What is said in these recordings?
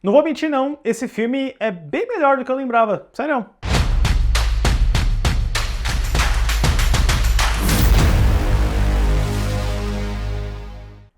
Não vou mentir não, esse filme é bem melhor do que eu lembrava, sério.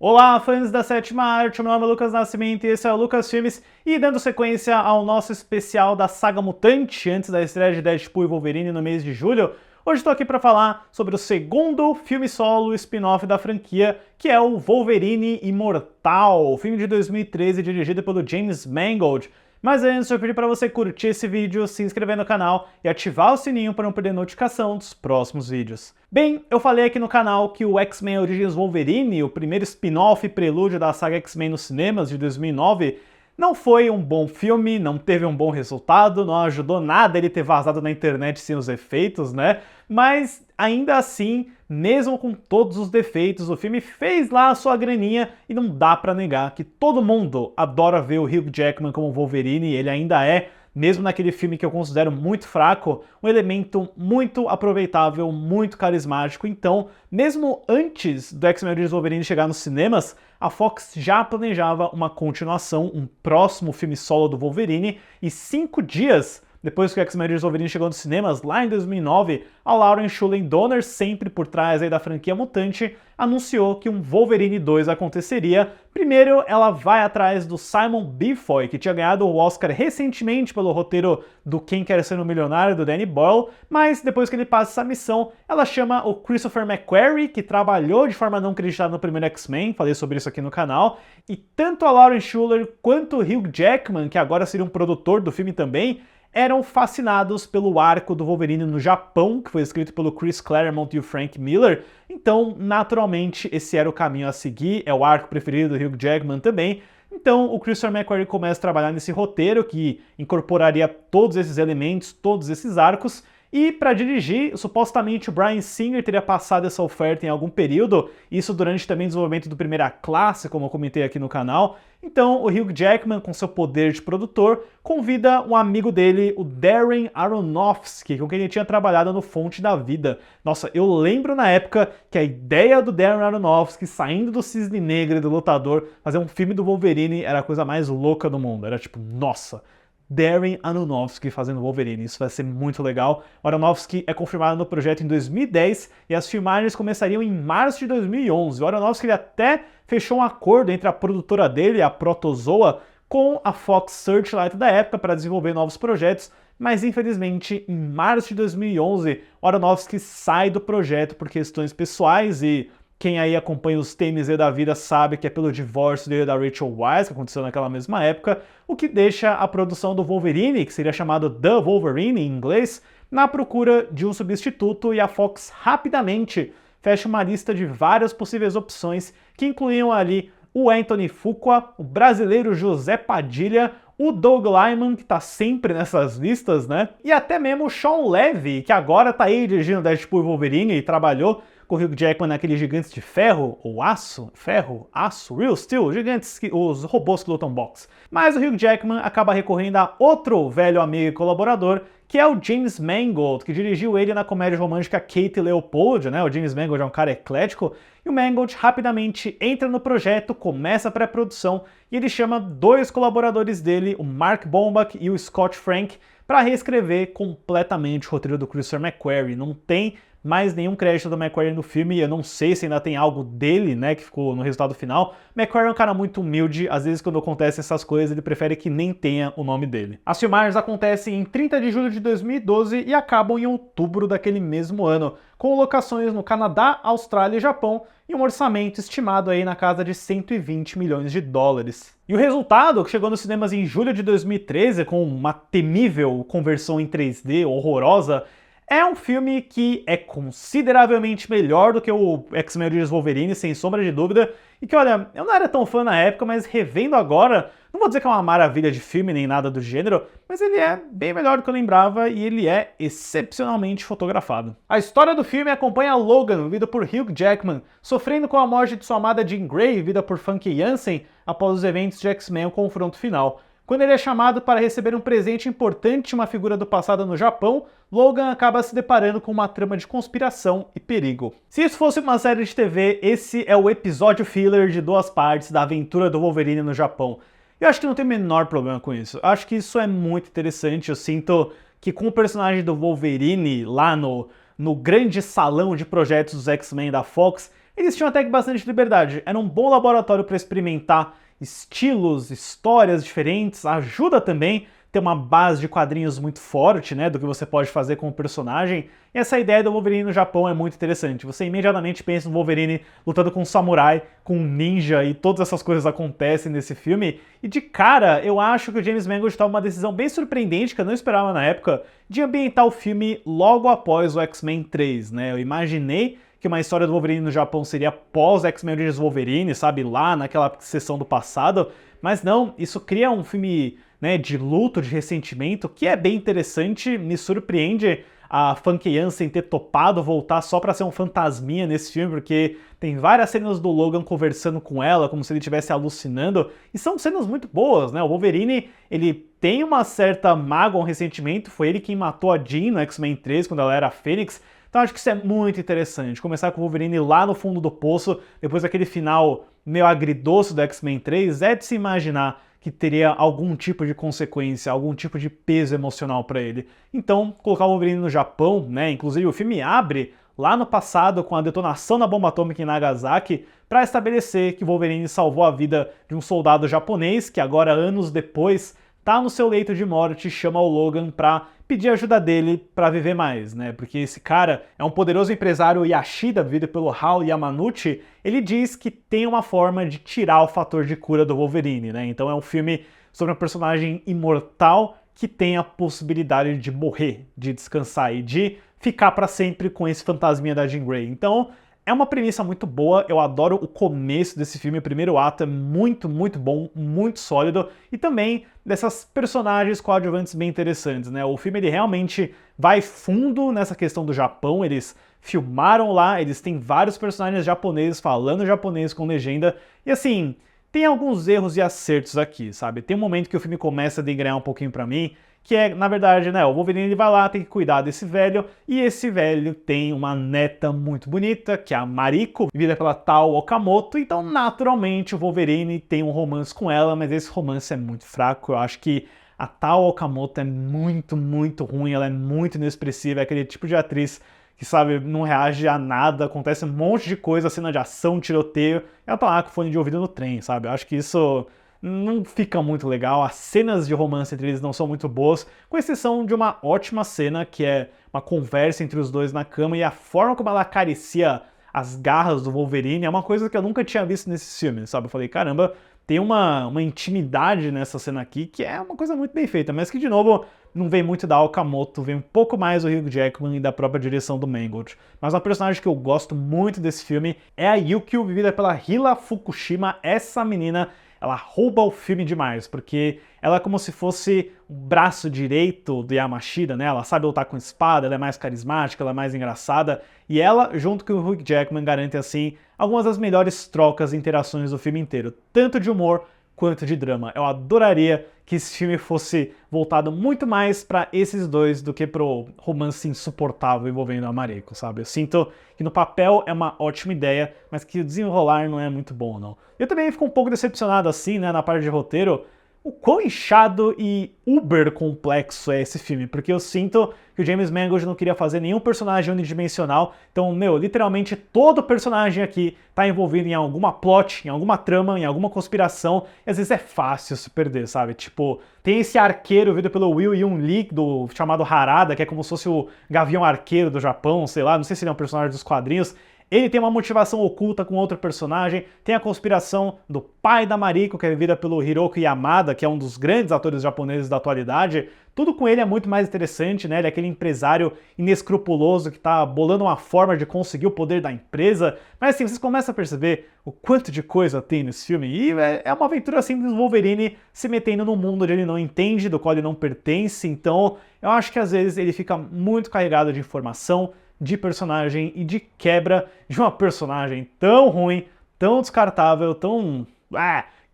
Olá, fãs da sétima arte, meu nome é Lucas Nascimento e esse é o Lucas Filmes, e dando sequência ao nosso especial da saga Mutante, antes da estreia de Deadpool e Wolverine no mês de julho, hoje estou aqui para falar sobre o segundo filme solo spin-off da franquia, que é o Wolverine Imortal, filme de 2013 dirigido pelo James Mangold. Mas antes eu pedi para você curtir esse vídeo, se inscrever no canal e ativar o sininho para não perder notificação dos próximos vídeos. Bem, eu falei aqui no canal que o X-Men Origins Wolverine, o primeiro spin-off e prelúdio da saga X-Men nos cinemas de 2009, não foi um bom filme, não teve um bom resultado, não ajudou nada ele ter vazado na internet sem os efeitos, né? Mas ainda assim, mesmo com todos os defeitos, o filme fez lá a sua graninha e não dá pra negar que todo mundo adora ver o Hugh Jackman como Wolverine, e ele ainda é, mesmo naquele filme que eu considero muito fraco, um elemento muito aproveitável, muito carismático. Então, mesmo antes do X-Men Origins Wolverine chegar nos cinemas, a Fox já planejava uma continuação, um próximo filme solo do Wolverine, e 5 dias depois que o X-Men Origins Wolverine chegou nos cinemas, lá em 2009, a Lauren Shulen Donner, sempre por trás aí da franquia Mutante, anunciou que um Wolverine 2 aconteceria. Primeiro, ela vai atrás do Simon Bifoy, que tinha ganhado o Oscar recentemente pelo roteiro do Quem Quer Ser um Milionário, do Danny Boyle, mas depois que ele passa essa missão, ela chama o Christopher McQuarrie, que trabalhou de forma não creditada no primeiro X-Men, falei sobre isso aqui no canal, e tanto a Lauren Shuler quanto o Hugh Jackman, que agora seria um produtor do filme também, eram fascinados pelo arco do Wolverine no Japão, que foi escrito pelo Chris Claremont e o Frank Miller. Então, naturalmente, esse era o caminho a seguir, é o arco preferido do Hugh Jackman também. Então, o Christopher McQuarrie começa a trabalhar nesse roteiro, que incorporaria todos esses elementos, todos esses arcos, e para dirigir, supostamente o Bryan Singer teria passado essa oferta em algum período, isso durante também o desenvolvimento do Primeira Classe, como eu comentei aqui no canal. Então o Hugh Jackman, com seu poder de produtor, convida um amigo dele, o Darren Aronofsky, com quem ele tinha trabalhado no Fonte da Vida. Nossa, eu lembro na época que a ideia do Darren Aronofsky, saindo do Cisne Negro e do Lutador, fazer um filme do Wolverine era a coisa mais louca do mundo. Era tipo, nossa, Darren Aronofsky fazendo Wolverine, isso vai ser muito legal. O Aronofsky é confirmado no projeto em 2010 e as filmagens começariam em março de 2011. O Aronofsky ele até fechou um acordo entre a produtora dele, a Protozoa, com a Fox Searchlight da época para desenvolver novos projetos, mas infelizmente em março de 2011 o Aronofsky sai do projeto por questões pessoais, e quem aí acompanha os TMZ da vida sabe que é pelo divórcio dele da Rachel Weisz, que aconteceu naquela mesma época, o que deixa a produção do Wolverine, que seria chamado The Wolverine em inglês, na procura de um substituto, e a Fox rapidamente fecha uma lista de várias possíveis opções, que incluíam ali o Anthony Fuqua, o brasileiro José Padilha, o Doug Liman, que tá sempre nessas listas, né? E até mesmo o Shawn Levy, que agora tá aí dirigindo Deadpool e Wolverine e trabalhou com o Hugh Jackman naqueles gigantes de ferro, ou aço, ferro, aço, real steel, gigantes, os robôs que lutam boxe. Mas o Hugh Jackman acaba recorrendo a outro velho amigo e colaborador, que é o James Mangold, que dirigiu ele na comédia romântica Kate Leopold, né? O James Mangold é um cara eclético, e o Mangold rapidamente entra no projeto, começa a pré-produção, e ele chama 2 colaboradores dele, o Mark Bombach e o Scott Frank, para reescrever completamente o roteiro do Christopher McQuarrie. Não tem mais nenhum crédito do McQuarrie no filme, eu não sei se ainda tem algo dele, né, que ficou no resultado final. McQuarrie é um cara muito humilde, às vezes quando acontecem essas coisas ele prefere que nem tenha o nome dele. As filmagens acontecem em 30 de julho de 2012 e acabam em outubro daquele mesmo ano, com locações no Canadá, Austrália e Japão, e um orçamento estimado aí na casa de 120 milhões de dólares. E o resultado, que chegou nos cinemas em julho de 2013, com uma temível conversão em 3D horrorosa, é um filme que é consideravelmente melhor do que o X-Men Origins Wolverine, sem sombra de dúvida, e que, olha, eu não era tão fã na época, mas revendo agora, não vou dizer que é uma maravilha de filme nem nada do gênero, mas ele é bem melhor do que eu lembrava e ele é excepcionalmente fotografado. A história do filme acompanha Logan, vivido por Hugh Jackman, sofrendo com a morte de sua amada Jean Grey, vivida por Funky Jansen, após os eventos de X-Men, o confronto final. Quando ele é chamado para receber um presente importante de uma figura do passado no Japão, Logan acaba se deparando com uma trama de conspiração e perigo. Se isso fosse uma série de TV, esse é o episódio filler de 2 partes da aventura do Wolverine no Japão. Eu acho que não tem o menor problema com isso. Eu acho que isso é muito interessante. Eu sinto que com o personagem do Wolverine lá no grande salão de projetos dos X-Men da Fox, eles tinham até que bastante liberdade. Era um bom laboratório para experimentar estilos, histórias diferentes, ajuda também ter uma base de quadrinhos muito forte, né, do que você pode fazer com o personagem. E essa ideia do Wolverine no Japão é muito interessante. Você imediatamente pensa no Wolverine lutando com um samurai, com um ninja, e todas essas coisas acontecem nesse filme. E de cara, eu acho que o James Mangold tomou uma decisão bem surpreendente, que eu não esperava na época, de ambientar o filme logo após o X-Men 3, né? Eu imaginei que uma história do Wolverine no Japão seria pós X-Men Origins Wolverine, sabe, lá naquela sessão do passado, mas não, isso cria um filme, né, de luto, de ressentimento, que é bem interessante, me surpreende a Funky Jansen ter topado voltar só pra ser um fantasminha nesse filme, porque tem várias cenas do Logan conversando com ela, como se ele estivesse alucinando, e são cenas muito boas, né, o Wolverine, ele tem uma certa mágoa, um ressentimento, foi ele quem matou a Jean no X-Men 3, quando ela era a Fênix. Então acho que isso é muito interessante, começar com o Wolverine lá no fundo do poço, depois daquele final meio agridoce do X-Men 3, é de se imaginar que teria algum tipo de consequência, algum tipo de peso emocional para ele. Então, colocar o Wolverine no Japão, né, inclusive o filme abre lá no passado com a detonação da bomba atômica em Nagasaki, para estabelecer que o Wolverine salvou a vida de um soldado japonês que agora, anos depois, tá no seu leito de morte e chama o Logan pra pedir ajuda dele pra viver mais, né? Porque esse cara é um poderoso empresário Yashida, vivido pelo Hal Yamanuchi. Ele diz que tem uma forma de tirar o fator de cura do Wolverine, né? Então é um filme sobre um personagem imortal que tem a possibilidade de morrer, de descansar e de ficar pra sempre com esse fantasminha da Jean Grey. Então é uma premissa muito boa, eu adoro o começo desse filme, o primeiro ato é muito, muito bom, muito sólido, e também dessas personagens coadjuvantes bem interessantes, né? O filme ele realmente vai fundo nessa questão do Japão, eles filmaram lá, eles têm vários personagens japoneses falando japonês com legenda, e assim, tem alguns erros e acertos aqui, sabe? Tem um momento que o filme começa a degranhar um pouquinho pra mim, que é, na verdade, né, o Wolverine ele vai lá, tem que cuidar desse velho, e esse velho tem uma neta muito bonita, que é a Mariko, vivida pela Tao Okamoto, então naturalmente o Wolverine tem um romance com ela, mas esse romance é muito fraco, eu acho que a Tao Okamoto é muito, muito ruim, ela é muito inexpressiva, é aquele tipo de atriz que, sabe, não reage a nada, acontece um monte de coisa, cena de ação, tiroteio, e ela tá lá com fone de ouvido no trem, sabe, eu acho que isso não fica muito legal, as cenas de romance entre eles não são muito boas, com exceção de uma ótima cena que é uma conversa entre os dois na cama e a forma como ela acaricia as garras do Wolverine é uma coisa que eu nunca tinha visto nesse filme, sabe? Eu falei, caramba, tem uma intimidade nessa cena aqui que é uma coisa muito bem feita, mas que, de novo, não vem muito da Okamoto, vem um pouco mais do Hugh Jackman e da própria direção do Mangold. Mas uma personagem que eu gosto muito desse filme é a Yukio, vivida pela Hila Fukushima. Essa menina, ela rouba o filme demais, porque ela é como se fosse o braço direito do Yamashita, né? Ela sabe lutar com espada, ela é mais carismática, ela é mais engraçada, e ela, junto com o Hugh Jackman, garante, assim, algumas das melhores trocas e interações do filme inteiro, tanto de humor quanto de drama. Eu adoraria que esse filme fosse voltado muito mais pra esses dois do que pro romance insuportável envolvendo a Mariko, sabe? Eu sinto que no papel é uma ótima ideia, mas que o desenrolar não é muito bom, não. Eu também fico um pouco decepcionado assim, né, na parte de roteiro, o quão inchado e uber complexo é esse filme, porque eu sinto que o James Mangold não queria fazer nenhum personagem unidimensional, então, literalmente todo personagem aqui tá envolvido em alguma plot, em alguma trama, em alguma conspiração, e às vezes é fácil se perder, sabe? Tipo, tem esse arqueiro vindo pelo Will Yun-lee, chamado Harada, que é como se fosse o Gavião Arqueiro do Japão, sei lá, não sei se ele é um personagem dos quadrinhos. Ele tem uma motivação oculta com outro personagem, tem a conspiração do pai da Mariko, que é vivida pelo Hiroki Yamada, que é um dos grandes atores japoneses da atualidade. Tudo com ele é muito mais interessante, né? Ele é aquele empresário inescrupuloso que tá bolando uma forma de conseguir o poder da empresa. Mas assim, vocês começam a perceber o quanto de coisa tem nesse filme. E é uma aventura simples do Wolverine se metendo num mundo onde ele não entende, do qual ele não pertence. Então, eu acho que às vezes ele fica muito carregado de informação, de personagem e de quebra de uma personagem tão ruim, tão descartável, tão...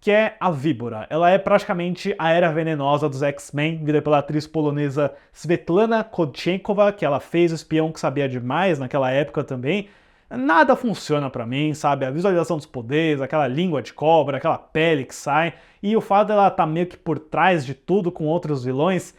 que é a Víbora. Ela é praticamente a Era Venenosa dos X-Men, vivida pela atriz polonesa Svetlana Kodchenkova, que ela fez O Espião que Sabia Demais naquela época também. nada funciona pra mim, sabe? A visualização dos poderes, aquela língua de cobra, aquela pele que sai, e o fato dela tá meio que por trás de tudo com outros vilões,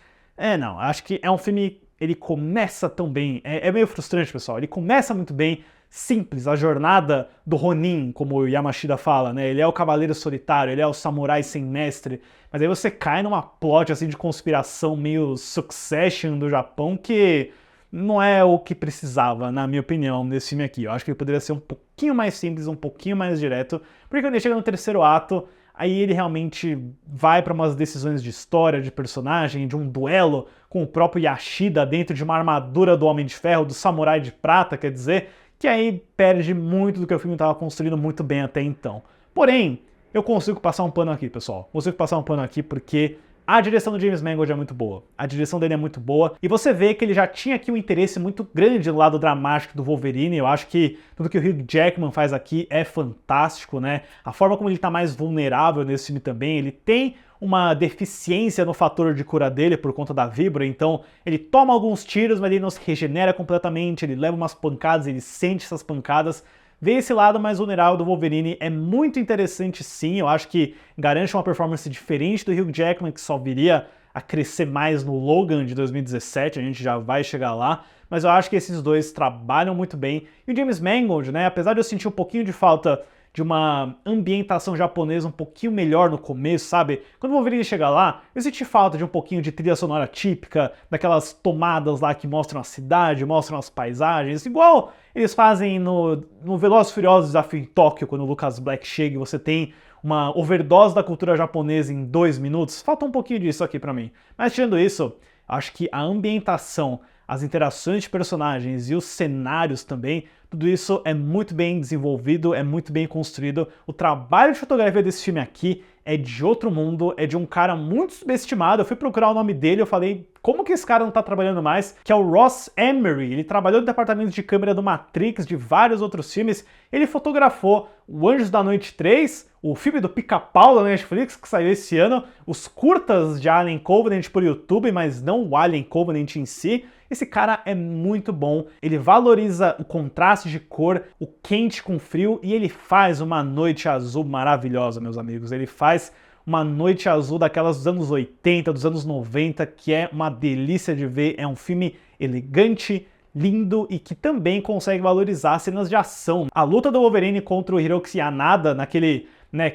não, acho que é um filme, ele começa tão bem, é meio frustrante, pessoal, ele começa muito bem, simples, a jornada do Ronin, como o Yamashita fala, né? Ele é o cavaleiro solitário, ele é o samurai sem mestre, mas aí você cai numa plot assim de conspiração meio Succession do Japão que não é o que precisava, na minha opinião, desse filme aqui. Eu acho que ele poderia ser um pouquinho mais simples, um pouquinho mais direto, porque quando ele chega no terceiro ato, aí ele realmente vai para umas decisões de história, de personagem, de um duelo com o próprio Yashida dentro de uma armadura do Homem de Ferro, do Samurai de Prata, quer dizer, que aí perde muito do que o filme estava construindo muito bem até então. Porém, eu consigo passar um pano aqui, pessoal. Consigo passar um pano aqui porque a direção do James Mangold é muito boa. A direção dele é muito boa. E você vê que ele já tinha aqui um interesse muito grande no lado dramático do Wolverine. Eu acho que tudo que o Hugh Jackman faz aqui é fantástico, né? A forma como ele tá mais vulnerável nesse filme também. Ele tem uma deficiência no fator de cura dele por conta da víbora, então ele toma alguns tiros, mas ele não se regenera completamente, ele leva umas pancadas, ele sente essas pancadas. Ver esse lado mais vulnerável do Wolverine é muito interessante sim, eu acho que garante uma performance diferente do Hugh Jackman, que só viria a crescer mais no Logan de 2017, a gente já vai chegar lá, mas eu acho que esses dois trabalham muito bem. E o James Mangold, né, apesar de eu sentir um pouquinho de falta de uma ambientação japonesa um pouquinho melhor no começo, sabe? Quando o Wolverine chega lá, eu senti falta de um pouquinho de trilha sonora típica, daquelas tomadas lá que mostram a cidade, mostram as paisagens, igual eles fazem no Velozes e Furiosos Desafio em Tóquio, quando o Lucas Black chega e você tem uma overdose da cultura japonesa em 2 minutos. Falta um pouquinho disso aqui pra mim. Mas tirando isso, acho que a ambientação, as interações de personagens e os cenários também, tudo isso é muito bem desenvolvido, é muito bem construído. O trabalho de fotografia desse filme aqui é de outro mundo, é de um cara muito subestimado. Eu fui procurar o nome dele, eu falei, como que esse cara não tá trabalhando mais? Que é o Ross Emery. Ele trabalhou no departamento de câmera do Matrix, de vários outros filmes. Ele fotografou o Anjos da Noite 3, o filme do Pica-Pau da Netflix, que saiu esse ano, os curtas de Alien Covenant por YouTube, mas não o Alien Covenant em si. Esse cara é muito bom, ele valoriza o contraste de cor, o quente com frio, e ele faz uma noite azul maravilhosa, meus amigos. Ele faz uma noite azul daquelas dos anos 80, dos anos 90, que é uma delícia de ver. É um filme elegante, lindo e que também consegue valorizar cenas de ação. A luta do Wolverine contra o Hiroki Yanada naquele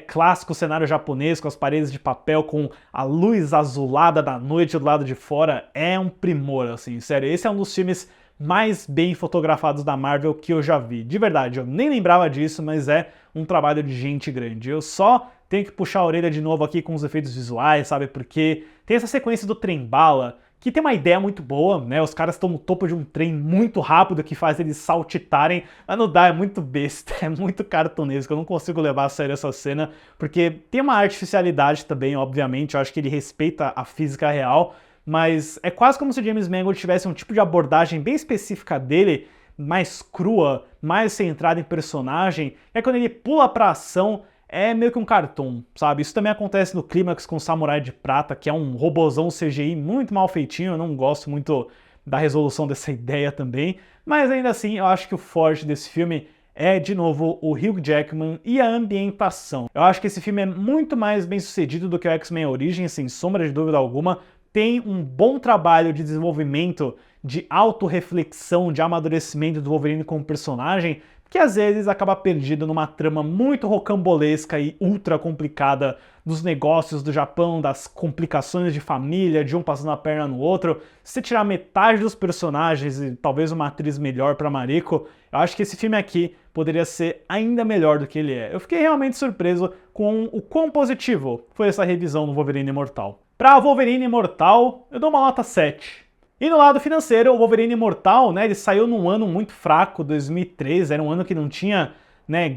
clássico cenário japonês com as paredes de papel, com a luz azulada da noite do lado de fora, é um primor, assim, sério. Esse é um dos filmes mais bem fotografados da Marvel que eu já vi. De verdade, eu nem lembrava disso, mas é um trabalho de gente grande. Eu só tenho que puxar a orelha de novo aqui com os efeitos visuais, sabe? Porque tem essa sequência do trem-bala, que tem uma ideia muito boa, né? Os caras estão no topo de um trem muito rápido que faz eles saltitarem, mas não dá, é muito besta, é muito cartunesco, eu não consigo levar a sério essa cena, porque tem uma artificialidade também, obviamente, eu acho que ele respeita a física real, mas é quase como se o James Mangold tivesse um tipo de abordagem bem específica dele, mais crua, mais centrada em personagem, e aí quando ele pula pra ação, é meio que um cartoon, sabe? Isso também acontece no Clímax com o Samurai de Prata, que é um robozão CGI muito mal feitinho, eu não gosto muito da resolução dessa ideia também, mas ainda assim eu acho que o forte desse filme é, de novo, o Hugh Jackman e a ambientação. Eu acho que esse filme é muito mais bem sucedido do que o X-Men Origins, sem sombra de dúvida alguma, tem um bom trabalho de desenvolvimento, de autorreflexão, de amadurecimento do Wolverine como personagem, que às vezes acaba perdido numa trama muito rocambolesca e ultra complicada dos negócios do Japão, das complicações de família, de um passando a perna no outro. Se você tirar metade dos personagens e talvez uma atriz melhor para Mariko, eu acho que esse filme aqui poderia ser ainda melhor do que ele é. Eu fiquei realmente surpreso com o quão positivo foi essa revisão do Wolverine Imortal. Para Wolverine Imortal, eu dou uma nota 7. E no lado financeiro, o Wolverine Imortal, ele saiu num ano muito fraco, 2013, era um ano que não tinha,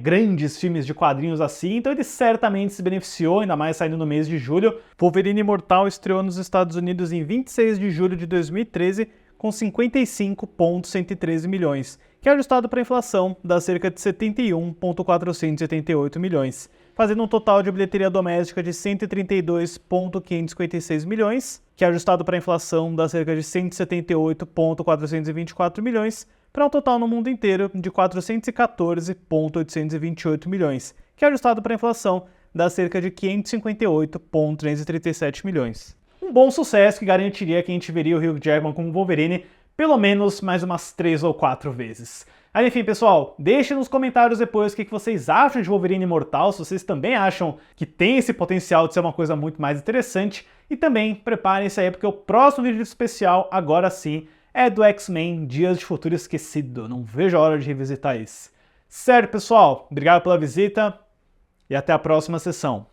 grandes filmes de quadrinhos assim, então ele certamente se beneficiou, ainda mais saindo no mês de julho. Wolverine Imortal estreou nos Estados Unidos em 26 de julho de 2013, com 55,113 milhões, que ajustado para a inflação dá cerca de 71,478 milhões, fazendo um total de bilheteria doméstica de 132,556 milhões, que ajustado para a inflação dá cerca de 178,424 milhões, para um total no mundo inteiro de 414,828 milhões, que ajustado para a inflação dá cerca de 558,337 milhões. Um bom sucesso que garantiria que a gente veria o Hugh Jackman como Wolverine pelo menos mais umas 3 ou 4 vezes. Aí, enfim, pessoal, deixem nos comentários depois o que vocês acham de Wolverine Imortal, se vocês também acham que tem esse potencial de ser uma coisa muito mais interessante. E também preparem-se aí, porque o próximo vídeo especial, agora sim, é do X-Men Dias de Futuro Esquecido. Não vejo a hora de revisitar esse. Certo, pessoal? Obrigado pela visita e até a próxima sessão.